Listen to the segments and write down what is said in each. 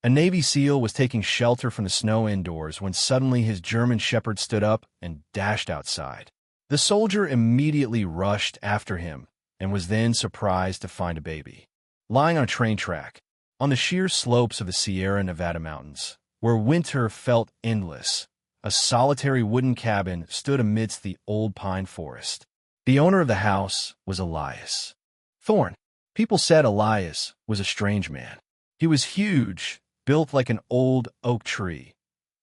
A Navy SEAL was taking shelter from the snow indoors when suddenly his German Shepherd stood up and dashed outside. The soldier immediately rushed after him and was then surprised to find a baby lying on a train track on the sheer slopes of the Sierra Nevada mountains, where winter felt endless. A solitary wooden cabin stood amidst the old pine forest. The owner of the house was Elias Thorne. People said Elias was a strange man. He was huge, built like an old oak tree,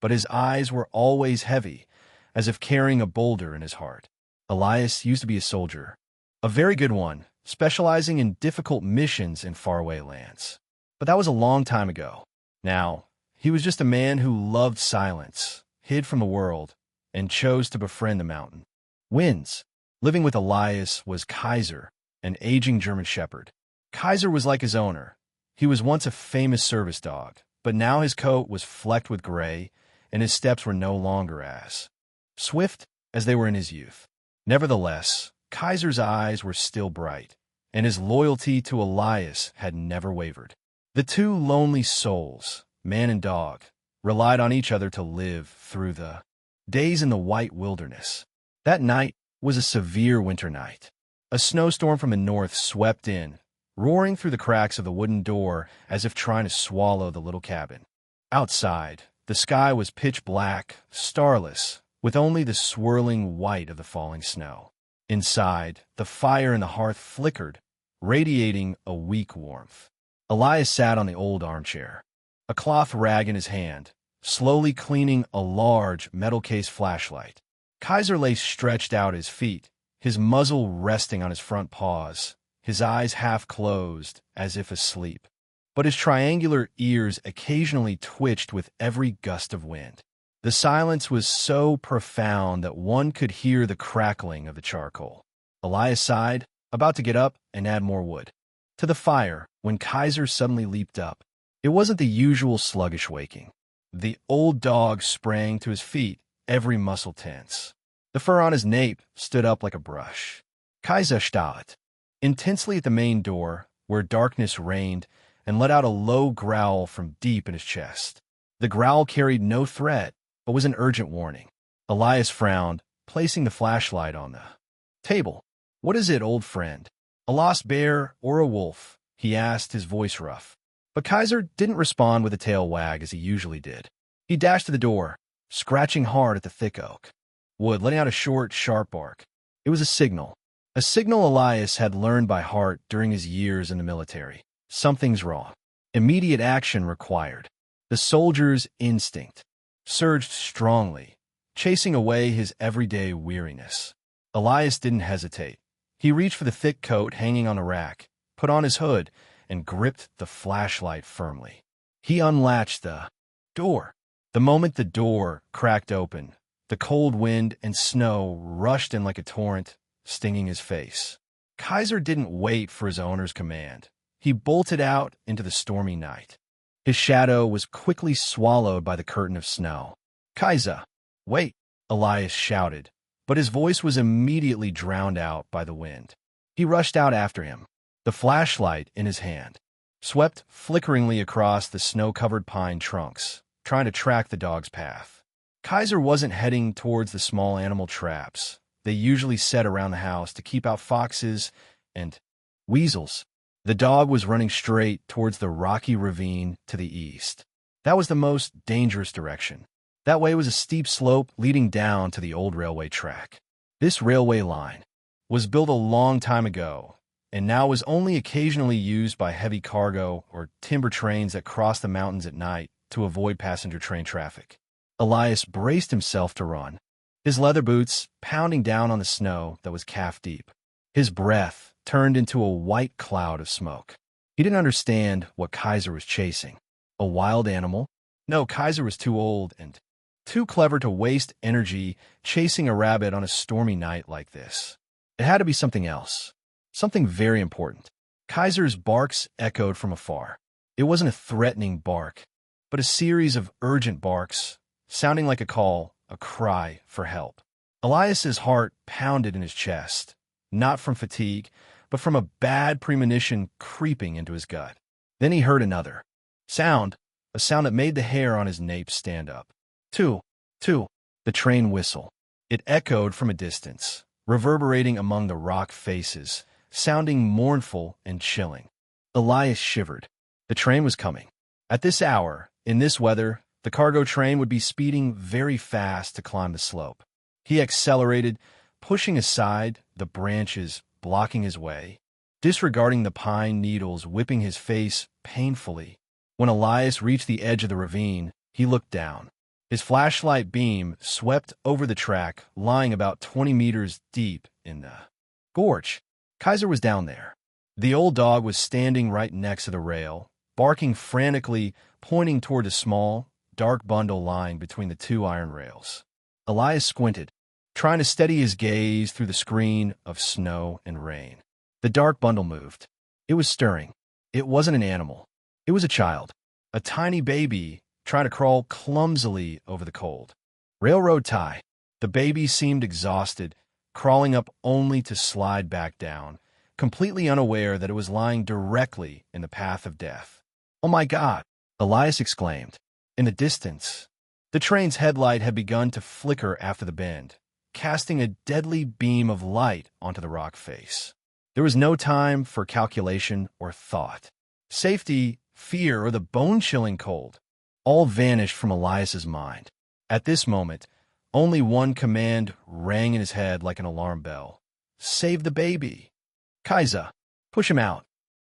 but his eyes were always heavy, as if carrying a boulder in his heart. Elias used to be a soldier, a very good one, specializing in difficult missions in faraway lands. But that was a long time ago. Now, he was just a man who loved silence, hid from the world, and chose to befriend the mountain winds. Living with Elias was Kaiser, an aging German Shepherd. Kaiser was like his owner. He was once a famous service dog, but now his coat was flecked with gray, and his steps were no longer as swift as they were in his youth. Nevertheless, Kaiser's eyes were still bright, and his loyalty to Elias had never wavered. The two lonely souls, man and dog, relied on each other to live through the days in the white wilderness. That night was a severe winter night. A snowstorm from the north swept in, roaring through the cracks of the wooden door as if trying to swallow the little cabin. Outside, the sky was pitch black, starless, with only the swirling white of the falling snow. Inside, the fire in the hearth flickered, radiating a weak warmth. Elias sat on the old armchair, a cloth rag in his hand, slowly cleaning a large metal-cased flashlight. Kaiser lay stretched out at his feet, his muzzle resting on his front paws, his eyes half closed, as if asleep. But his triangular ears occasionally twitched with every gust of wind. The silence was so profound that one could hear the crackling of the charcoal. Elias sighed, about to get up and add more wood to the fire, when Kaiser suddenly leaped up. It wasn't the usual sluggish waking. The old dog sprang to his feet, every muscle tense. The fur on his nape stood up like a brush. Kaiser starred intensely at the main door, where darkness reigned, and let out a low growl from deep in his chest. The growl carried no threat, but was an urgent warning. Elias frowned, placing the flashlight on the table. "What is it, old friend? A lost bear or a wolf?" he asked, his voice rough. But Kaiser didn't respond with a tail wag as he usually did. He dashed to the door, scratching hard at the thick oak wood, letting out a short, sharp bark. It was a signal Elias had learned by heart during his years in the military. Something's wrong. Immediate action required. The soldier's instinct surged strongly, chasing away his everyday weariness. Elias didn't hesitate. He reached for the thick coat hanging on a rack, put on his hood, and gripped the flashlight firmly. He unlatched the door. The moment the door cracked open, the cold wind and snow rushed in like a torrent, stinging his face. Kaiser didn't wait for his owner's command. He bolted out into the stormy night. His shadow was quickly swallowed by the curtain of snow. "Kaiser, wait!" Elias shouted, but his voice was immediately drowned out by the wind. He rushed out after him, the flashlight in his hand, swept flickeringly across the snow-covered pine trunks, trying to track the dog's path. Kaiser wasn't heading towards the small animal traps they usually set around the house to keep out foxes and weasels. The dog was running straight towards the rocky ravine to the east. That was the most dangerous direction. That way was a steep slope leading down to the old railway track. This railway line was built a long time ago, and now was only occasionally used by heavy cargo or timber trains that crossed the mountains at night to avoid passenger train traffic. Elias braced himself to run, his leather boots pounding down on the snow that was calf-deep. His breath turned into a white cloud of smoke. He didn't understand what Kaiser was chasing. A wild animal? No, Kaiser was too old and too clever to waste energy chasing a rabbit on a stormy night like this. It had to be something else, something very important. Kaiser's barks echoed from afar. It wasn't a threatening bark, but a series of urgent barks, sounding like a call, a cry for help. Elias's heart pounded in his chest, not from fatigue, but from a bad premonition creeping into his gut. Then he heard another sound, a sound that made the hair on his nape stand up. Two, two, the train whistle. It echoed from a distance, reverberating among the rock faces, sounding mournful and chilling. Elias shivered. The train was coming. At this hour, in this weather, the cargo train would be speeding very fast to climb the slope. He accelerated, pushing aside the branches blocking his way, disregarding the pine needles whipping his face painfully. When Elias reached the edge of the ravine, he looked down. His flashlight beam swept over the track, lying about 20 meters deep in the gorge. Kaiser was down there. The old dog was standing right next to the rail, barking frantically, pointing toward a small, dark bundle lying between the two iron rails. Elias squinted, trying to steady his gaze through the screen of snow and rain. The dark bundle moved. It was stirring. It wasn't an animal. It was a child, a tiny baby trying to crawl clumsily over the cold. Railroad tie. The baby seemed exhausted, crawling up only to slide back down, completely unaware that it was lying directly in the path of death. "Oh my God!" Elias exclaimed. In the distance, the train's headlight had begun to flicker after the bend, casting a deadly beam of light onto the rock face. There was no time for calculation or thought. Safety, fear, or the bone-chilling cold all vanished from Elias's mind. At this moment, only one command rang in his head like an alarm bell. "Save the baby! Kaiser, push him out!"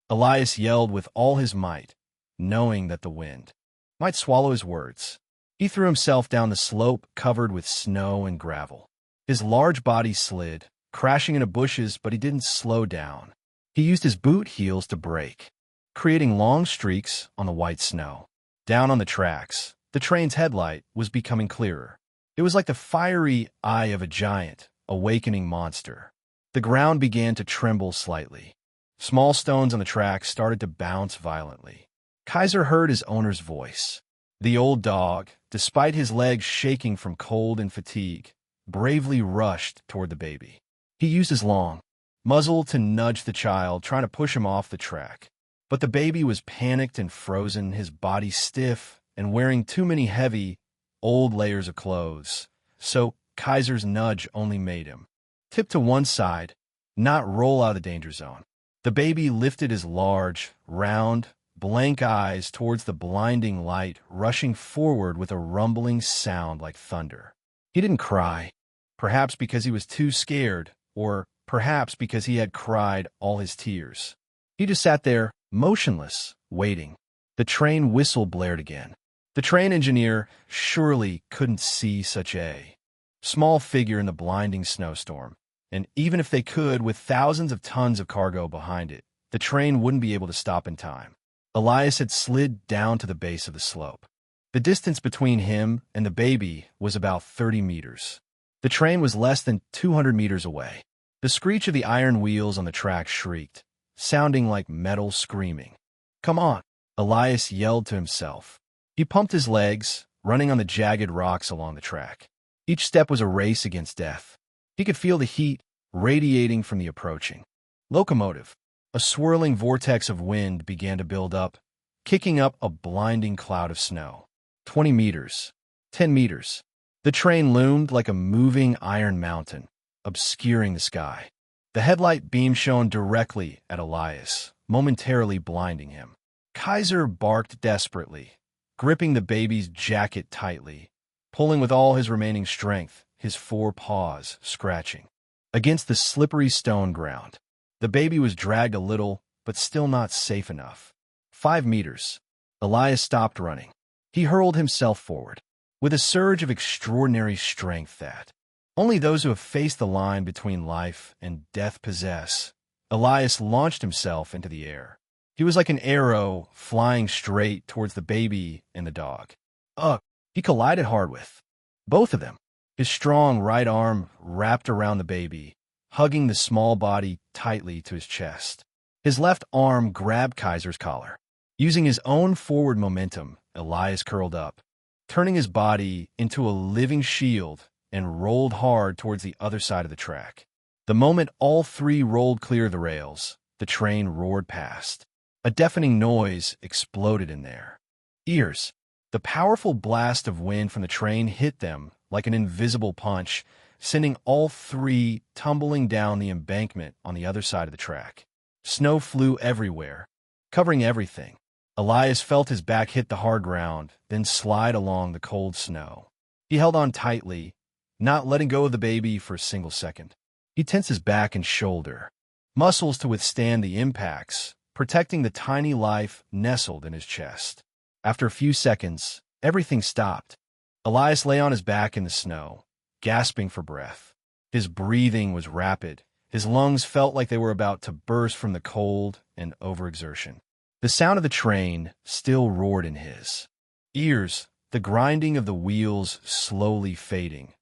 Elias yelled with all his might, knowing that the wind might swallow his words. He threw himself down the slope covered with snow and gravel. His large body slid, crashing into bushes, but he didn't slow down. He used his boot heels to brake, creating long streaks on the white snow. Down on the tracks, the train's headlight was becoming clearer. It was like the fiery eye of a giant, awakening monster. The ground began to tremble slightly. Small stones on the tracks started to bounce violently. Kaiser heard his owner's voice. The old dog, despite his legs shaking from cold and fatigue, bravely rushed toward the baby. He used his long muzzle to nudge the child, trying to push him off the track. But the baby was panicked and frozen, his body stiff and wearing too many heavy, old layers of clothes. So Kaiser's nudge only made him tip to one side, not roll out of the danger zone. The baby lifted his large, round, blank eyes towards the blinding light, rushing forward with a rumbling sound like thunder. He didn't cry, perhaps because he was too scared, or perhaps because he had cried all his tears. He just sat there, motionless, waiting. The train whistle blared again. The train engineer surely couldn't see such a small figure in the blinding snowstorm. And even if they could, with thousands of tons of cargo behind it, the train wouldn't be able to stop in time. Elias had slid down to the base of the slope. The distance between him and the baby was about 30 meters. The train was less than 200 meters away. The screech of the iron wheels on the track shrieked, sounding like metal screaming. "Come on!" Elias yelled to himself. He pumped his legs, running on the jagged rocks along the track. Each step was a race against death. He could feel the heat radiating from the approaching locomotive. A swirling vortex of wind began to build up, kicking up a blinding cloud of snow. 20 meters. 10 meters. The train loomed like a moving iron mountain, obscuring the sky. The headlight beam shone directly at Elias, momentarily blinding him. Kaiser barked desperately, gripping the baby's jacket tightly, pulling with all his remaining strength, his 4 paws scratching against the slippery stone ground. The baby was dragged a little, but still not safe enough. 5 meters. Elias stopped running. He hurled himself forward, with a surge of extraordinary strength that only those who have faced the line between life and death possess. Elias launched himself into the air. He was like an arrow flying straight towards the baby and the dog. Ugh! He collided hard with both of them. His strong right arm wrapped around the baby, hugging the small body tightly to his chest. His left arm grabbed Kaiser's collar. Using his own forward momentum, Elias curled up, turning his body into a living shield and rolled hard towards the other side of the track. The moment all three rolled clear of the rails, the train roared past. A deafening noise exploded in their ears. The powerful blast of wind from the train hit them like an invisible punch, sending all three tumbling down the embankment on the other side of the track. Snow flew everywhere, covering everything. Elias felt his back hit the hard ground, then slide along the cold snow. He held on tightly, not letting go of the baby for a single second. He tensed his back and shoulder, muscles to withstand the impacts, protecting the tiny life nestled in his chest. After a few seconds, everything stopped. Elias lay on his back in the snow, gasping for breath. His breathing was rapid. His lungs felt like they were about to burst from the cold and overexertion. The sound of the train still roared in his ears, the grinding of the wheels slowly fading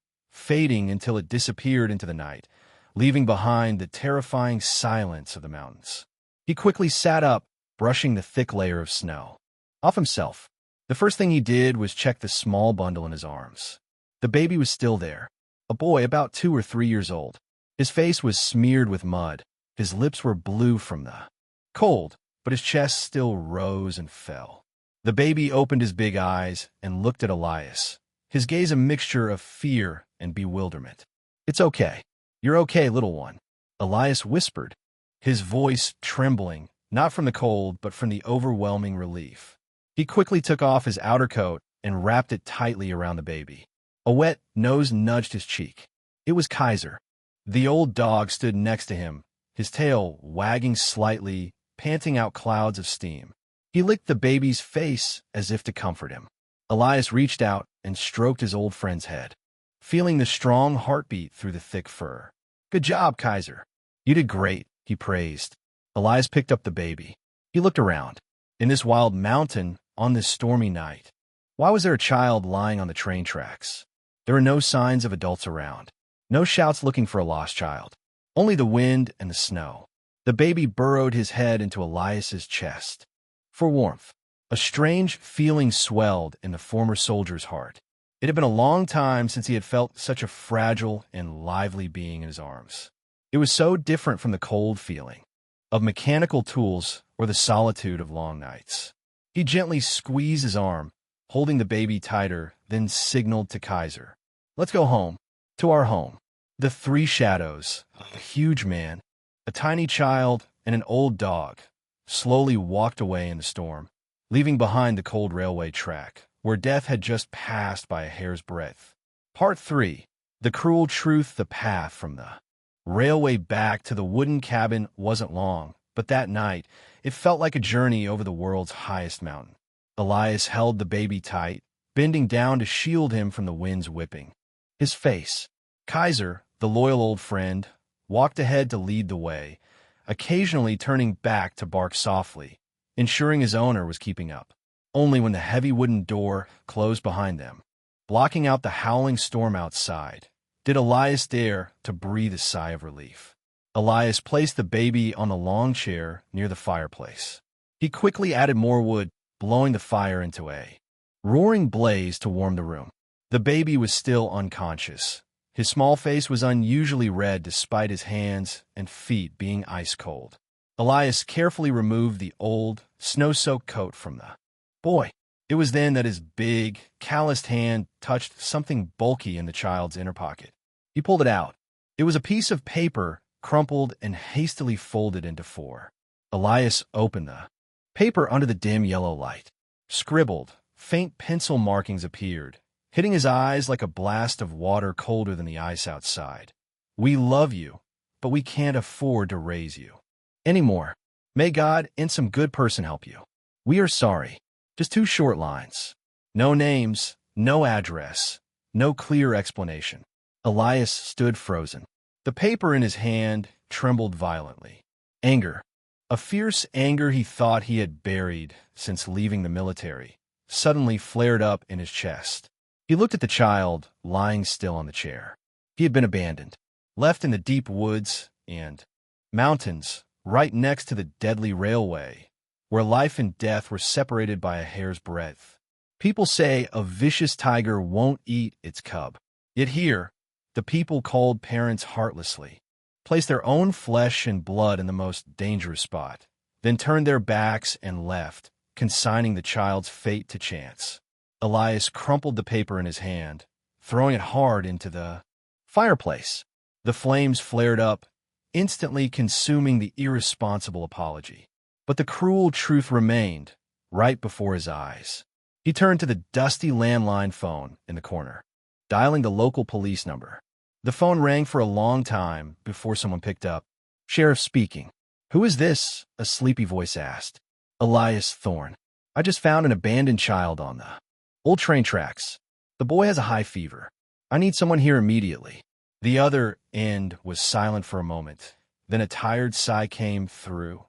until it disappeared into the night, leaving behind the terrifying silence of the mountains. He quickly sat up, brushing the thick layer of snow off himself. The first thing he did was check the small bundle in his arms. The baby was still there, a boy about 2 or 3 years old. His face was smeared with mud. His lips were blue from the cold, but his chest still rose and fell. The baby opened his big eyes and looked at Elias, his gaze a mixture of fear and bewilderment. "It's okay. You're okay, little one," Elias whispered, his voice trembling, not from the cold, but from the overwhelming relief. He quickly took off his outer coat and wrapped it tightly around the baby. A wet nose nudged his cheek. It was Kaiser. The old dog stood next to him, his tail wagging slightly, panting out clouds of steam. He licked the baby's face as if to comfort him. Elias reached out and stroked his old friend's head, feeling the strong heartbeat through the thick fur. "Good job, Kaiser. You did great," he praised. Elias picked up the baby. He looked around. In this wild mountain, on this stormy night, why was there a child lying on the train tracks? There were no signs of adults around. No shouts looking for a lost child. Only the wind and the snow. The baby burrowed his head into Elias's chest. For warmth, a strange feeling swelled in the former soldier's heart. It had been a long time since he had felt such a fragile and lively being in his arms. It was so different from the cold feeling of mechanical tools or the solitude of long nights. He gently squeezed his arm, holding the baby tighter, then signaled to Kaiser, "Let's go home, to our home." The three shadows, a huge man, a tiny child, and an old dog, slowly walked away in the storm, leaving behind the cold railway track, where death had just passed by a hair's breadth. Part 3. The cruel truth. The path from the railway back to the wooden cabin wasn't long, but that night, it felt like a journey over the world's highest mountain. Elias held the baby tight, bending down to shield him from the wind's whipping. His face. Kaiser, the loyal old friend, walked ahead to lead the way, occasionally turning back to bark softly, ensuring his owner was keeping up. Only when the heavy wooden door closed behind them, blocking out the howling storm outside, did Elias dare to breathe a sigh of relief. Elias placed the baby on the long chair near the fireplace. He quickly added more wood, blowing the fire into a roaring blaze to warm the room. The baby was still unconscious. His small face was unusually red despite his hands and feet being ice cold. Elias carefully removed the old, snow-soaked coat from the boy. It was then that his big, calloused hand touched something bulky in the child's inner pocket. He pulled it out. It was a piece of paper, crumpled and hastily folded into 4. Elias opened the paper under the dim yellow light. Scribbled, faint pencil markings appeared, hitting his eyes like a blast of water colder than the ice outside. "We love you, but we can't afford to raise you anymore. May God and some good person help you. We are sorry." Just 2 short lines. No names, no address, no clear explanation. Elias stood frozen. The paper in his hand trembled violently. Anger. A fierce anger he thought he had buried since leaving the military, suddenly flared up in his chest. He looked at the child lying still on the chair. He had been abandoned, left in the deep woods and mountains right next to the deadly railway, where life and death were separated by a hair's breadth. People say a vicious tiger won't eat its cub. Yet here, the people called parents heartlessly, placed their own flesh and blood in the most dangerous spot, then turned their backs and left, consigning the child's fate to chance. Elias crumpled the paper in his hand, throwing it hard into the fireplace. The flames flared up, instantly consuming the irresponsible apology. But the cruel truth remained, right before his eyes. He turned to the dusty landline phone in the corner, dialing the local police number. The phone rang for a long time before someone picked up. "Sheriff speaking." "Who is this?" a sleepy voice asked. "Elias Thorne. I just found an abandoned child on the old train tracks. The boy has a high fever. I need someone here immediately." The other end was silent for a moment. Then a tired sigh came through.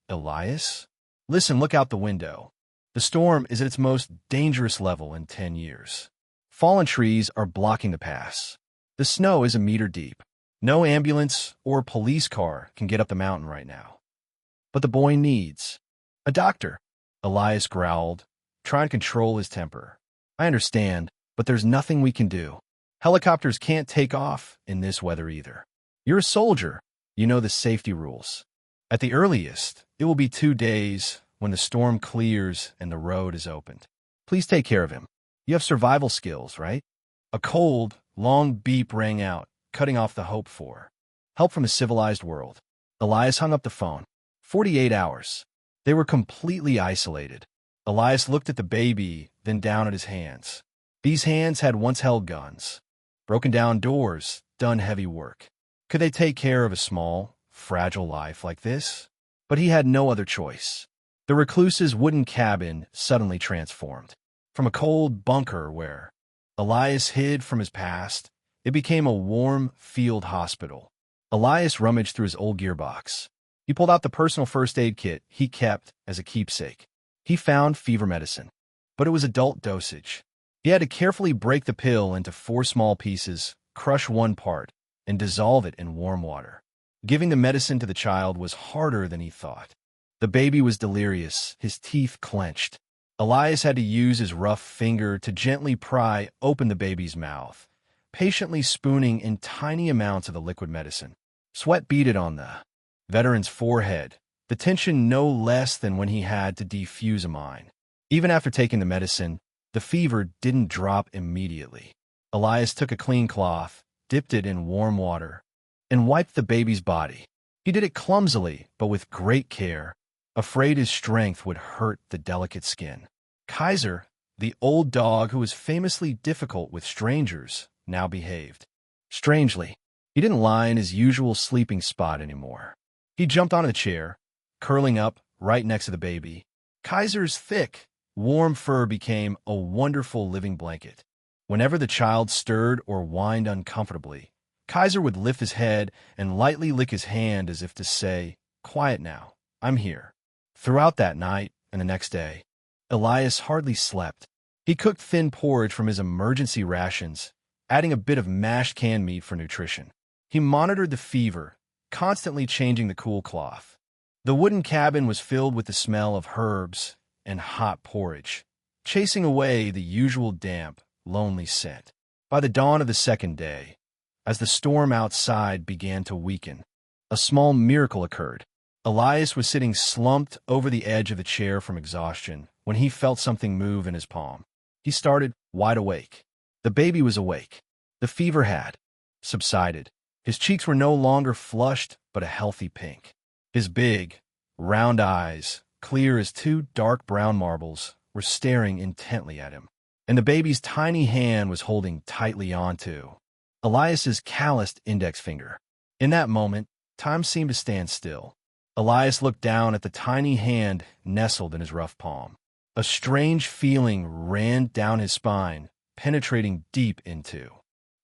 "Elias? Listen, look out the window. The storm is at its most dangerous level in 10 years. Fallen trees are blocking the pass. The snow is a meter deep. No ambulance or police car can get up the mountain right now. But the boy needs a doctor." Elias growled, trying to control his temper. "I understand, but there's nothing we can do. Helicopters can't take off in this weather either. You're a soldier. You know the safety rules. At the earliest, it will be 2 days when the storm clears and the road is opened. Please take care of him. You have survival skills, right?" A cold, long beep rang out, cutting off the hope for help from a civilized world. Elias hung up the phone. 48 hours. They were completely isolated. Elias looked at the baby, then down at his hands. These hands had once held guns. Broken down doors, done heavy work. Could they take care of a small, fragile life like this? But he had no other choice. The reclusive's wooden cabin suddenly transformed. From a cold bunker where Elias hid from his past, it became a warm field hospital. Elias rummaged through his old gearbox. He pulled out the personal first aid kit he kept as a keepsake. He found fever medicine, but it was adult dosage. He had to carefully break the pill into 4 small pieces, crush one part, and dissolve it in warm water. Giving the medicine to the child was harder than he thought. The baby was delirious, his teeth clenched. Elias had to use his rough finger to gently pry open the baby's mouth, patiently spooning in tiny amounts of the liquid medicine. Sweat beaded on the veteran's forehead, the tension no less than when he had to defuse a mine. Even after taking the medicine, the fever didn't drop immediately. Elias took a clean cloth, dipped it in warm water, and wiped the baby's body. He did it clumsily, but with great care, afraid his strength would hurt the delicate skin. Kaiser, the old dog who was famously difficult with strangers, now behaved strangely. He didn't lie in his usual sleeping spot anymore. He jumped onto the chair, curling up right next to the baby. Kaiser's thick, warm fur became a wonderful living blanket. Whenever the child stirred or whined uncomfortably, Kaiser would lift his head and lightly lick his hand as if to say, "Quiet now, I'm here." Throughout that night and the next day, Elias hardly slept. He cooked thin porridge from his emergency rations, adding a bit of mashed canned meat for nutrition. He monitored the fever, constantly changing the cool cloth. The wooden cabin was filled with the smell of herbs and hot porridge, chasing away the usual damp, lonely scent. By the dawn of the second day, as the storm outside began to weaken, a small miracle occurred. Elias was sitting slumped over the edge of the chair from exhaustion when he felt something move in his palm. He started wide awake. The baby was awake. The fever had subsided. His cheeks were no longer flushed, but a healthy pink. His big, round eyes, clear as 2 dark brown marbles, were staring intently at him, and the baby's tiny hand was holding tightly onto Elias's calloused index finger. In that moment, time seemed to stand still. Elias looked down at the tiny hand nestled in his rough palm. A strange feeling ran down his spine, penetrating deep into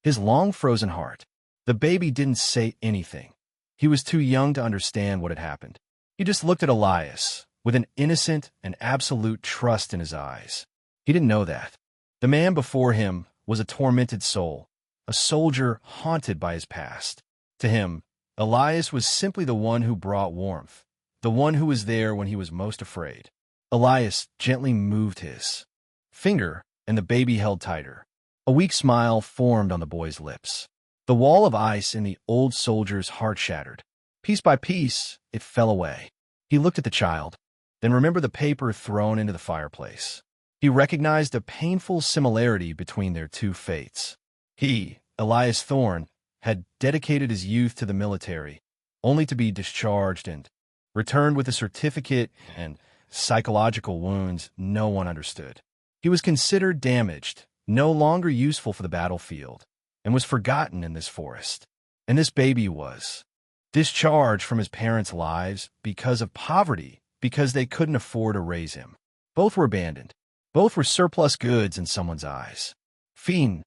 his long-frozen heart. The baby didn't say anything. He was too young to understand what had happened. He just looked at Elias, with an innocent and absolute trust in his eyes. He didn't know that. The man before him was a tormented soul, a soldier haunted by his past. To him, Elias was simply the one who brought warmth, the one who was there when he was most afraid. Elias gently moved his finger, and the baby held tighter. A weak smile formed on the boy's lips. The wall of ice in the old soldier's heart shattered. Piece by piece, it fell away. He looked at the child, then remembered the paper thrown into the fireplace. He recognized a painful similarity between their two fates. He, Elias Thorne, had dedicated his youth to the military, only to be discharged and returned with a certificate and psychological wounds no one understood. He was considered damaged, no longer useful for the battlefield, and was forgotten in this forest. And this baby was discharged from his parents' lives because of poverty, because they couldn't afford to raise him. Both were abandoned. Both were surplus goods in someone's eyes. Finn,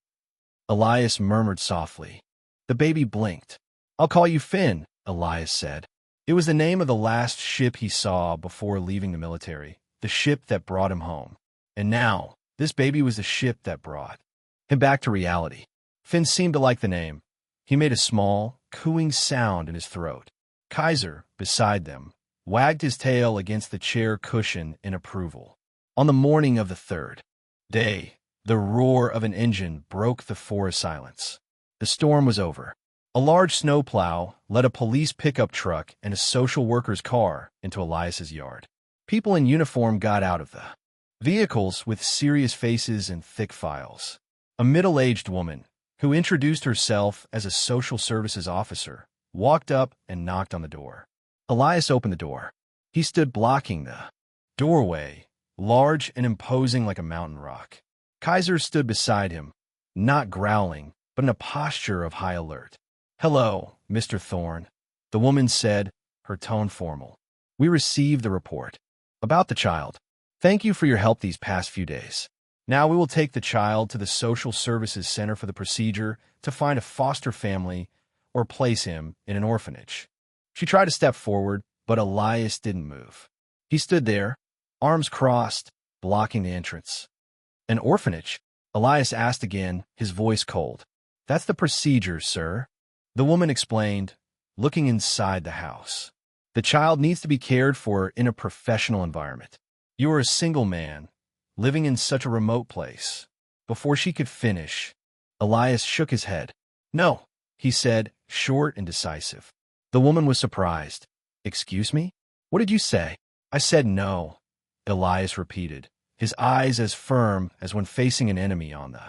Elias murmured softly. The baby blinked. I'll call you Finn, Elias said. It was the name of the last ship he saw before leaving the military, the ship that brought him home. And now, this baby was the ship that brought him back to reality. Finn seemed to like the name. He made a small, cooing sound in his throat. Kaiser, beside them, wagged his tail against the chair cushion in approval. On the morning of the third day, the roar of an engine broke the forest silence. The storm was over. A large snowplow led a police pickup truck and a social worker's car into Elias's yard. People in uniform got out of the vehicles with serious faces and thick files. A middle-aged woman, who introduced herself as a social services officer, walked up and knocked on the door. Elias opened the door. He stood blocking the doorway, large and imposing like a mountain rock. Kaiser stood beside him, not growling, but in a posture of high alert. Hello, Mr. Thorne, the woman said, her tone formal. We received the report about the child. Thank you for your help these past few days. Now we will take the child to the Social Services Center for the procedure to find a foster family or place him in an orphanage. She tried to step forward, but Elias didn't move. He stood there, arms crossed, blocking the entrance. An orphanage? Elias asked again, his voice cold. That's the procedure, sir. The woman explained, looking inside the house. The child needs to be cared for in a professional environment. You are a single man, living in such a remote place. Before she could finish, Elias shook his head. No, he said, short and decisive. The woman was surprised. Excuse me? What did you say? I said no, Elias repeated, his eyes as firm as when facing an enemy on the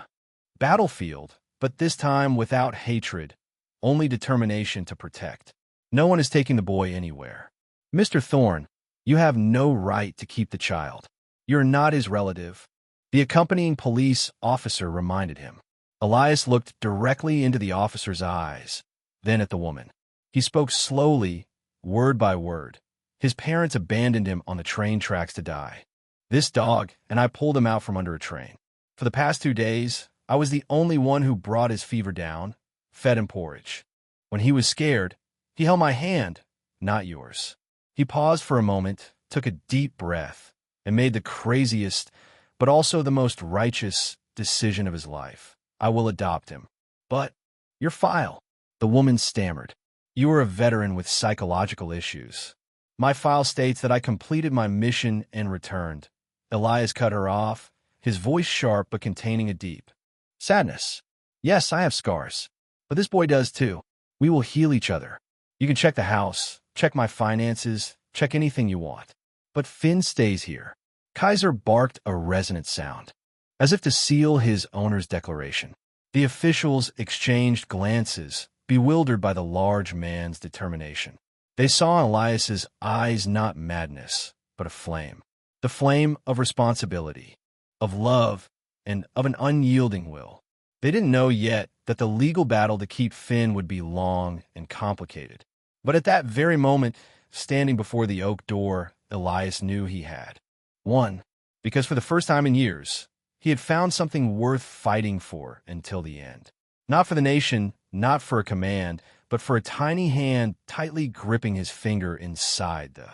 battlefield, but this time without hatred, only determination to protect. No one is taking the boy anywhere. Mr. Thorne, you have no right to keep the child. You're not his relative. The accompanying police officer reminded him. Elias looked directly into the officer's eyes, then at the woman. He spoke slowly, word by word. His parents abandoned him on the train tracks to die. This dog and I pulled him out from under a train. For the past 2 days, I was the only one who brought his fever down, fed him porridge. When he was scared, he held my hand, not yours. He paused for a moment, took a deep breath, and made the craziest, but also the most righteous decision of his life. I will adopt him. But your file, the woman stammered. You are a veteran with psychological issues. My file states that I completed my mission and returned. Elias cut her off, his voice sharp but containing a deep sadness. Yes, I have scars. But this boy does too. We will heal each other. You can check the house, check my finances, check anything you want. But Finn stays here. Kaiser barked a resonant sound, as if to seal his owner's declaration. The officials exchanged glances, bewildered by the large man's determination. They saw in Elias's eyes not madness, but a flame. The flame of responsibility, of love, and of an unyielding will. They didn't know yet that the legal battle to keep Finn would be long and complicated. But at that very moment, standing before the oak door, Elias knew he had won, because for the first time in years, he had found something worth fighting for until the end. Not for the nation, not for a command, but for a tiny hand tightly gripping his finger inside the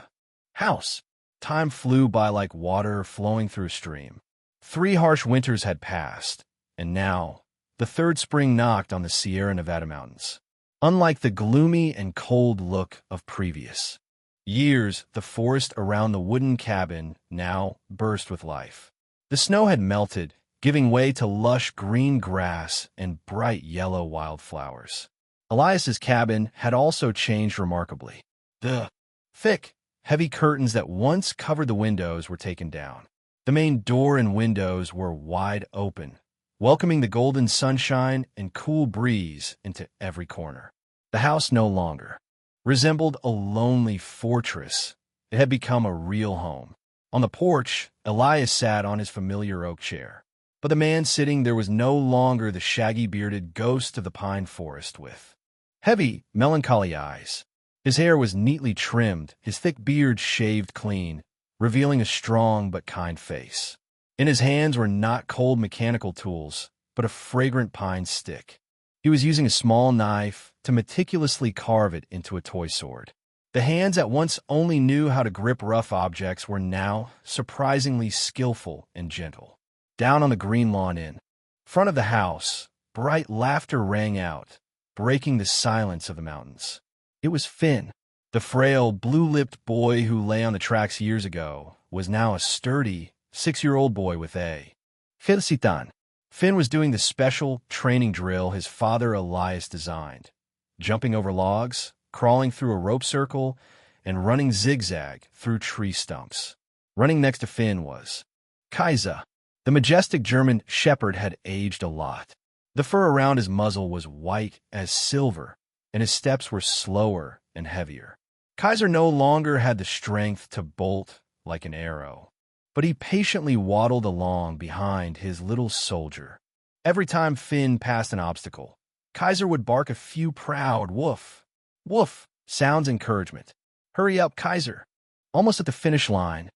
house. Time flew by like water flowing through a stream. 3 harsh winters had passed, and now the third spring knocked on the Sierra Nevada mountains. Unlike the gloomy and cold look of previous years, the forest around the wooden cabin now burst with life. The snow had melted, giving way to lush green grass and bright yellow wildflowers. Elias's cabin had also changed remarkably. The thick, heavy curtains that once covered the windows were taken down. The main door and windows were wide open, welcoming the golden sunshine and cool breeze into every corner. The house no longer resembled a lonely fortress. It had become a real home. On the porch, Elias sat on his familiar oak chair. But the man sitting there was no longer the shaggy-bearded ghost of the pine forest with heavy, melancholy eyes. His hair was neatly trimmed, his thick beard shaved clean, revealing a strong but kind face. In his hands were not cold mechanical tools, but a fragrant pine stick. He was using a small knife to meticulously carve it into a toy sword. The hands that once only knew how to grip rough objects were now surprisingly skillful and gentle. Down on the green lawn in front of the house, bright laughter rang out, breaking the silence of the mountains. It was Finn. The frail, blue-lipped boy who lay on the tracks years ago was now a sturdy, 6-year-old boy with a felicitan. Finn was doing the special training drill his father Elias designed, jumping over logs, crawling through a rope circle, and running zigzag through tree stumps. Running next to Finn was Kaiser. The majestic German shepherd had aged a lot. The fur around his muzzle was white as silver, and his steps were slower and heavier. Kaiser no longer had the strength to bolt like an arrow, but he patiently waddled along behind his little soldier. Every time Finn passed an obstacle, Kaiser would bark a few proud woof, woof sounds encouragement. Hurry up, Kaiser. Almost at the finish line,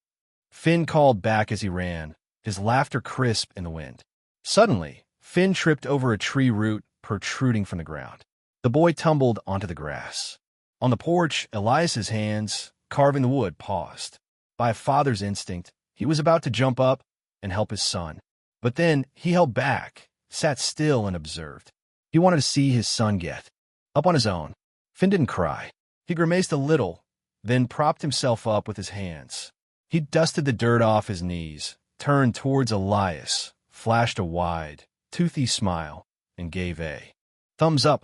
Finn called back as he ran, his laughter crisp in the wind. Suddenly, Finn tripped over a tree root protruding from the ground. The boy tumbled onto the grass. On the porch, Elias's hands, carving the wood, paused. By a father's instinct, he was about to jump up and help his son. But then he held back, sat still and observed. He wanted to see his son get up on his own. Finn didn't cry. He grimaced a little, then propped himself up with his hands. He dusted the dirt off his knees, turned towards Elias, flashed a wide, toothy smile, and gave a thumbs up.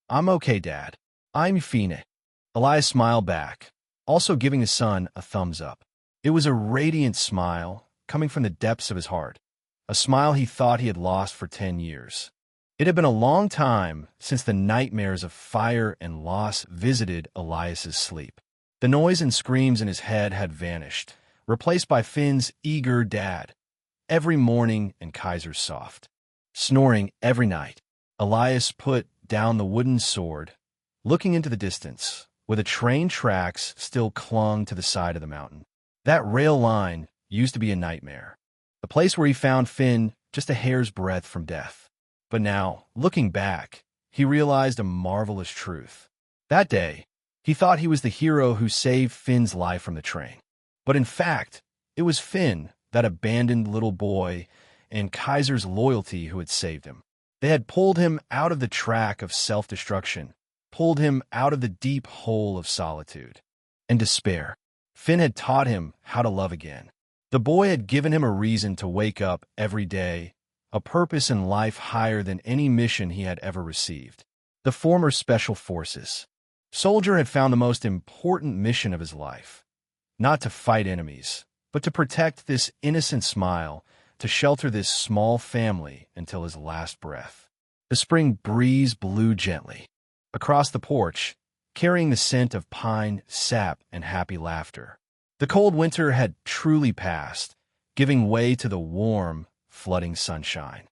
I'm okay, Dad. I'm fine. Elias smiled back, also giving his son a thumbs up. It was a radiant smile, coming from the depths of his heart, a smile he thought he had lost for 10 years. It had been a long time since the nightmares of fire and loss visited Elias's sleep. The noise and screams in his head had vanished, replaced by Finn's eager dad every morning and Kaiser's soft snoring every night. Elias put down the wooden sword, looking into the distance, where the train tracks still clung to the side of the mountain. That rail line used to be a nightmare, the place where he found Finn just a hair's breadth from death. But now, looking back, he realized a marvelous truth. That day, he thought he was the hero who saved Finn's life from the train. But in fact, it was Finn, that abandoned little boy, and Kaiser's loyalty who had saved him. They had pulled him out of the track of self-destruction, pulled him out of the deep hole of solitude and despair. Finn had taught him how to love again. The boy had given him a reason to wake up every day, a purpose in life higher than any mission he had ever received. The former Special Forces soldier had found the most important mission of his life, not to fight enemies, but to protect this innocent smile, to shelter this small family until his last breath. The spring breeze blew gently across the porch, carrying the scent of pine, sap, and happy laughter. The cold winter had truly passed, giving way to the warm, flooding sunshine.